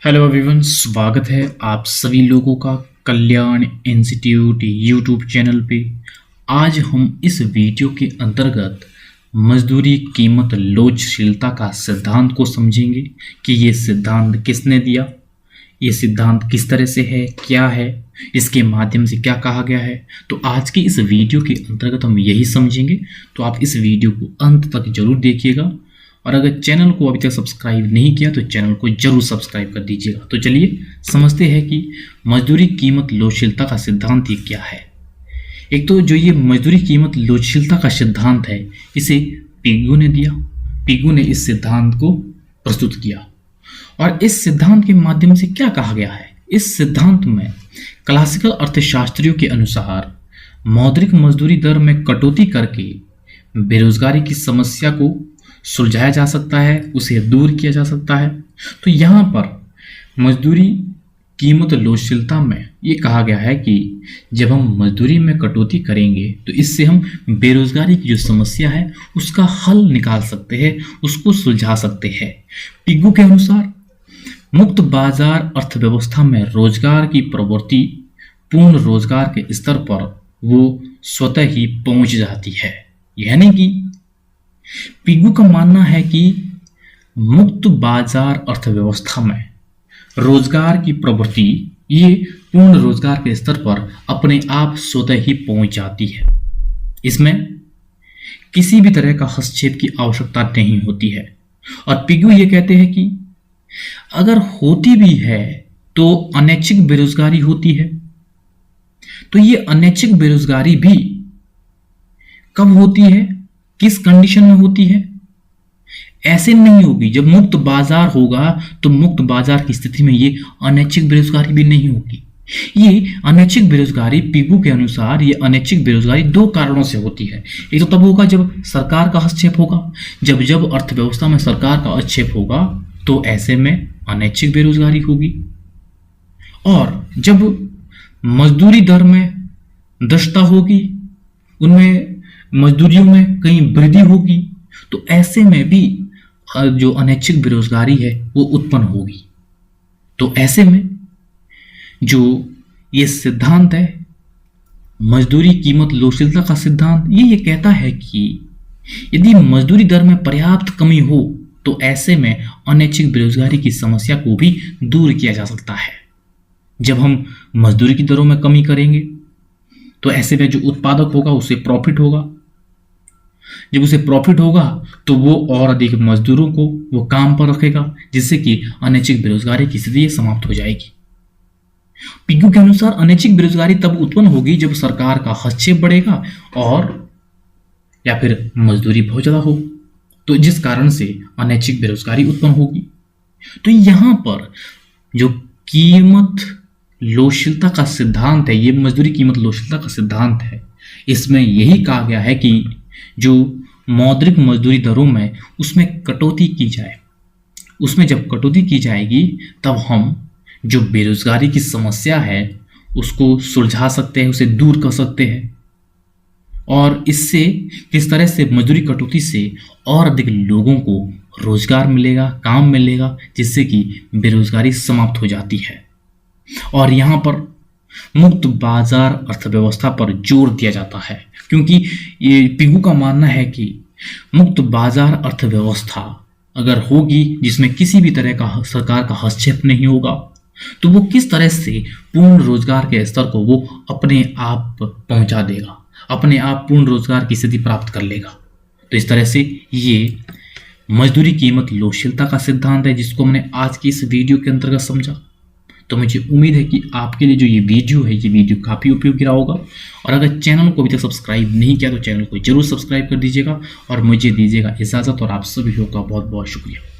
Hello everyone, स्वागत है आप सभी लोगों का कल्याण इंस्टीट्यूट यूट्यूब चैनल पे। आज हम इस वीडियो के अंतर्गत मजदूरी कीमत लोचशीलता का सिद्धांत को समझेंगे कि ये सिद्धांत किसने दिया, ये सिद्धांत किस तरह से है, क्या है, इसके माध्यम से क्या कहा गया है। तो आज की इस वीडियो के अंतर्गत हम यही समझेंगे। तो आप इस वीडियो को अंत तक जरूर देखिएगा और अगर चैनल को अभी तक सब्सक्राइब नहीं किया तो चैनल को जरूर सब्सक्राइब कर दीजिएगा। तो चलिए समझते हैं कि मजदूरी कीमत लोचशीलता का सिद्धांत ये क्या है। एक तो जो ये मजदूरी कीमत लोचशीलता का सिद्धांत है, इसे पिगू ने दिया। पिगू ने इस सिद्धांत को प्रस्तुत किया और इस सिद्धांत के माध्यम से क्या कहा गया है। इस सिद्धांत में क्लासिकल अर्थशास्त्रियों के अनुसार मौद्रिक मजदूरी दर में कटौती करके बेरोजगारी की समस्या को सुलझाया जा सकता है, उसे दूर किया जा सकता है। तो यहाँ पर मजदूरी कीमत लोचशीलता में ये कहा गया है कि जब हम मजदूरी में कटौती करेंगे तो इससे हम बेरोजगारी की जो समस्या है उसका हल निकाल सकते हैं, उसको सुलझा सकते हैं। पिगू के अनुसार मुक्त बाजार अर्थव्यवस्था में रोजगार की प्रवृत्ति पूर्ण रोजगार के स्तर पर वो स्वतः ही पहुंच जाती है। यानी कि पिगू का मानना है कि मुक्त बाजार अर्थव्यवस्था में रोजगार की प्रवृत्ति ये पूर्ण रोजगार के स्तर पर अपने आप स्वतः ही पहुंच जाती है। इसमें किसी भी तरह का हस्तक्षेप की आवश्यकता नहीं होती है। और पिगू ये कहते हैं कि अगर होती भी है तो अनैच्छिक बेरोजगारी होती है। तो ये अनैच्छिक बेरोजगारी भी कब होती है, किस कंडीशन में होती है? ऐसे नहीं होगी। जब मुक्त बाजार होगा तो मुक्त बाजार की स्थिति में ये अनैच्छिक बेरोजगारी भी नहीं होगी। ये अनैच्छिक बेरोजगारी पिगू के अनुसार ये अनैच्छिक बेरोजगारी दो कारणों से होती है। एक तो तब होगा जब सरकार का हस्तक्षेप होगा। जब अर्थव्यवस्था में सरकार का हस्तक्षेप होगा तो ऐसे में अनैच्छिक बेरोजगारी होगी। और जब मजदूरी दर में दक्षता होगी, उनमें मजदूरियों में कहीं वृद्धि होगी, तो ऐसे में भी जो अनैच्छिक बेरोजगारी है वो उत्पन्न होगी। तो ऐसे में जो ये सिद्धांत है मजदूरी कीमत लोचशीलता का सिद्धांत, ये कहता है कि यदि मजदूरी दर में पर्याप्त कमी हो तो ऐसे में अनैच्छिक बेरोजगारी की समस्या को भी दूर किया जा सकता है। जब हम मजदूरी की दरों में कमी करेंगे तो ऐसे में जो उत्पादक होगा उसे प्रॉफिट होगा। जब उसे प्रॉफिट होगा तो वो और अधिक मजदूरों को वो काम पर रखेगा, जिससे कि अनैच्छिक बेरोजगारी की स्थिति समाप्त हो जाएगी। पिगू के अनुसार अनैच्छिक बेरोजगारी तब उत्पन्न होगी जब सरकार का हस्तक्षेप बढ़ेगा और या फिर मजदूरी बहुत ज्यादा हो, तो जिस कारण से अनैच्छिक बेरोजगारी उत्पन्न होगी। तो यहां पर जो कीमत लोचशीलता का सिद्धांत है, ये मजदूरी कीमत लोचशीलता का सिद्धांत है, इसमें यही कहा गया है कि जो मौद्रिक मजदूरी दरों में उसमें कटौती की जाए। उसमें जब कटौती की जाएगी तब हम जो बेरोजगारी की समस्या है उसको सुलझा सकते हैं, उसे दूर कर सकते हैं। और इससे किस तरह से मजदूरी कटौती से और अधिक लोगों को रोजगार मिलेगा, काम मिलेगा, जिससे कि बेरोजगारी समाप्त हो जाती है। और यहाँ पर मुक्त बाजार अर्थव्यवस्था पर जोर दिया जाता है, क्योंकि ये पिगू का मानना है कि मुक्त बाजार अर्थव्यवस्था अगर होगी जिसमें किसी भी तरह का सरकार का हस्तक्षेप नहीं होगा तो वो किस तरह से पूर्ण रोजगार के स्तर को वो अपने आप पहुंचा देगा, अपने आप पूर्ण रोजगार की स्थिति प्राप्त कर लेगा। तो इस तरह से ये मजदूरी कीमत लोचशीलता का सिद्धांत है, जिसको मैंने आज की इस वीडियो के अंतर्गत समझा। तो मुझे उम्मीद है कि आपके लिए जो ये वीडियो है, ये वीडियो काफ़ी उपयोगी रहा होगा। और अगर चैनल को अभी तक सब्सक्राइब नहीं किया तो चैनल को जरूर सब्सक्राइब कर दीजिएगा और मुझे दीजिएगा इजाज़त। और आप सभी लोगों का बहुत बहुत शुक्रिया।